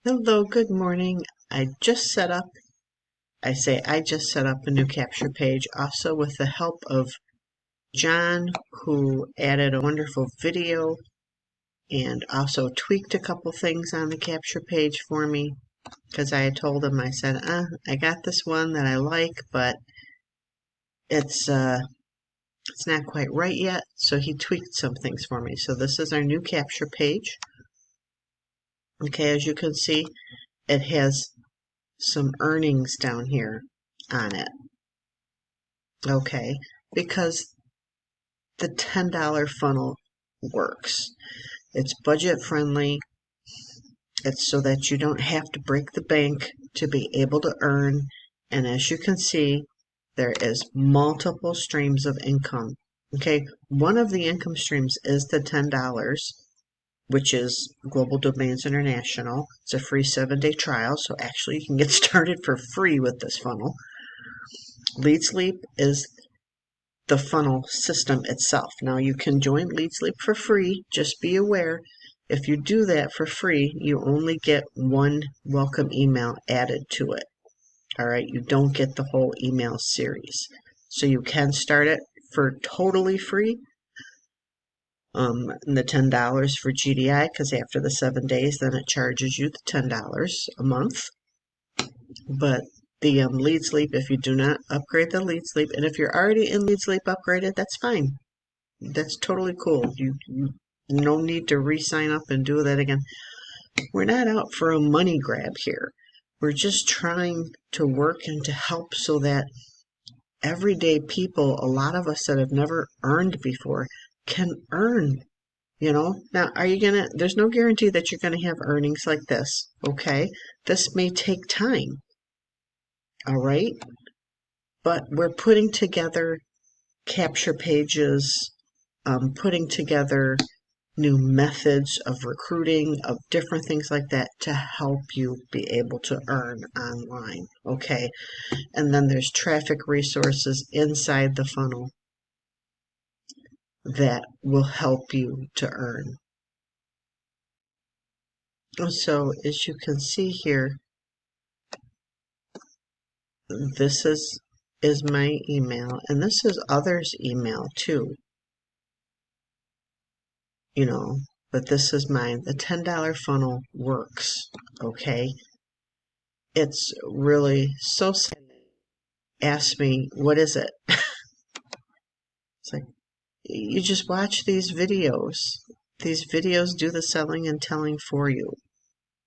Hello, good morning. I just set up, I just set up a new capture page also with the help of John, who added a wonderful video and also tweaked a couple things on the capture page for me because I had told him, I said, I got this one that I like, but it's not quite right yet. So he tweaked some things for me. So this is our new capture page. Okay, as you can see, it has some earnings down here on it. Okay, because the $10 funnel works. It's budget friendly. It's so that you don't have to break the bank to be able to earn. And as you can see, there is multiple streams of income. Okay, one of the income streams is the $10, which is Global Domains International. It's a free 7-day trial, so actually you can get started for free with this funnel. Lead Sleep is the funnel system itself. Now you can join Lead Sleep for free. Just be aware, if you do that for free, you only get one welcome email added to it. All right, you don't get the whole email series. So you can start it for totally free. The $10 for GDI, because after the 7 days, then it charges you the $10 a month. But the Lead Sleep, if you do not upgrade the Lead Sleep, and if you're already in Lead Sleep upgraded, that's fine. That's totally cool. You no need to re-sign up and do that again. We're not out for a money grab here. We're just trying to work and to help so that everyday people, a lot of us that have never earned before, can earn. Now, there's no guarantee that you're going to have earnings like this, okay? This may take time, all right? But we're putting together capture pages, putting together new methods of recruiting, of different things like that to help you be able to earn online, okay? And then there's traffic resources inside the funnel that will help you to earn. So as you can see here, this is my email, and this is others' email too, but this is mine. The $10 funnel works, okay? It's really so simple. Ask me, what is it? It's like, you just watch these videos. These videos do the selling and telling for you.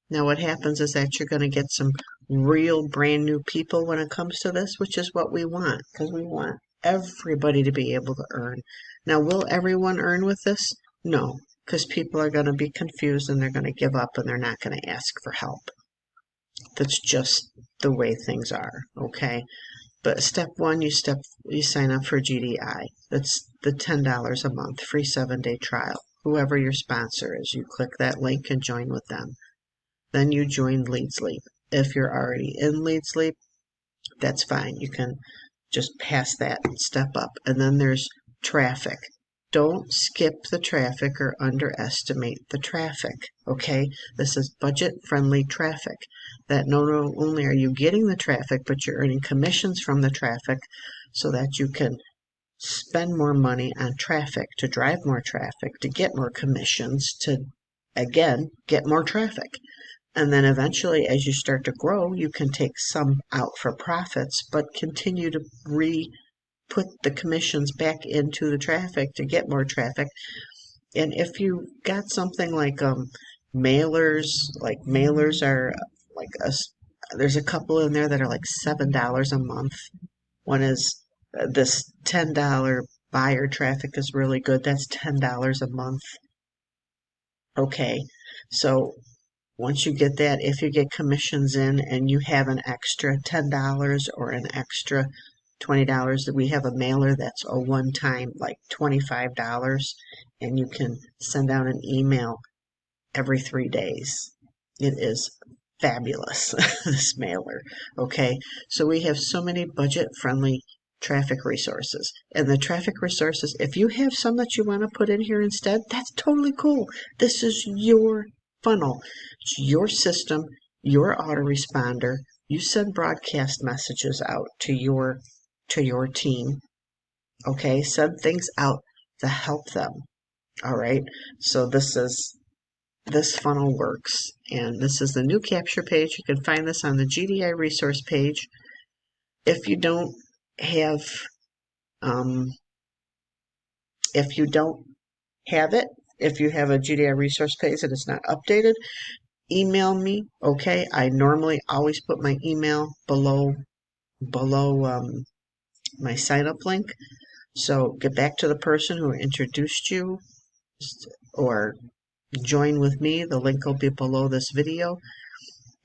Now what happens is that you're going to get some real brand new people when it comes to this, which is what we want, because we want everybody to be able to earn. Now, will everyone earn with this? No, because people are going to be confused and they're going to give up and they're not going to ask for help. That's just the way things are, okay? But step one, you sign up for GDI. That's the $10 a month, free 7-day trial. Whoever your sponsor is, you click that link and join with them. Then you join Lead Sleep. If you're already in Lead Sleep, that's fine. You can just pass that step up. And then there's traffic. Don't skip the traffic or underestimate the traffic, okay? This is budget-friendly traffic. That not only are you getting the traffic, but you're earning commissions from the traffic so that you can spend more money on traffic, to drive more traffic, to get more commissions, to, again, get more traffic. And then eventually, as you start to grow, you can take some out for profits, but continue to put the commissions back into the traffic to get more traffic. And if you got something like mailers are like there's a couple in there that are like $7 a month. One is this $10 buyer traffic is really good. That's $10 a month. Okay, so once you get that, if you get commissions in and you have an extra $10 or an extra $20, we have a mailer that's a one-time, like $25, and you can send out an email every 3 days. It is fabulous, this mailer, okay? So we have so many budget-friendly traffic resources. And the traffic resources, if you have some that you want to put in here instead, that's totally cool. This is your funnel. It's your system. your autoresponder. You send broadcast messages out to your team. Okay, send things out to help them. All right. So this funnel works, and this is the new capture page. You can find this on the GDI resource page. If you don't have um, if you don't have it, if you have a GDI resource page that is not updated, email me. Okay, I normally always put my email below my sign up link. So get back to the person who introduced you, or join with me. The link will be below this video,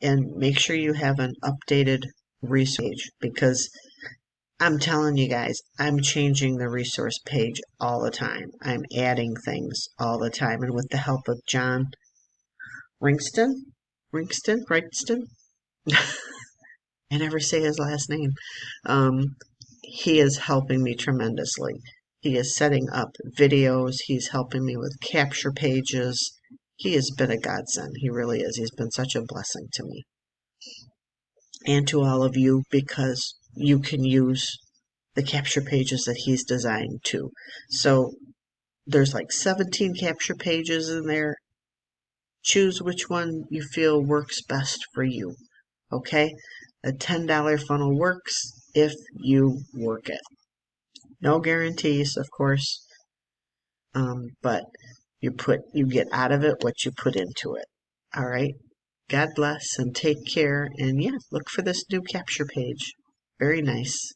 and make sure you have an updated resource page, because I'm telling you guys, I'm changing the resource page all the time. I'm adding things all the time, and with the help of John Ringston, I never say his last name. Um, he is helping me tremendously. He is setting up videos. He's helping me with capture pages. He has been a godsend. He really is. He's been such a blessing to me and to all of you, because you can use the capture pages that he's designed too. So there's like 17 capture pages in there. Choose which one you feel works best for you. Okay? A $10 funnel works if you work it. No guarantees, of course, but you get out of it what you put into it. All right? God bless and take care. And yeah, look for this new capture page. Very nice.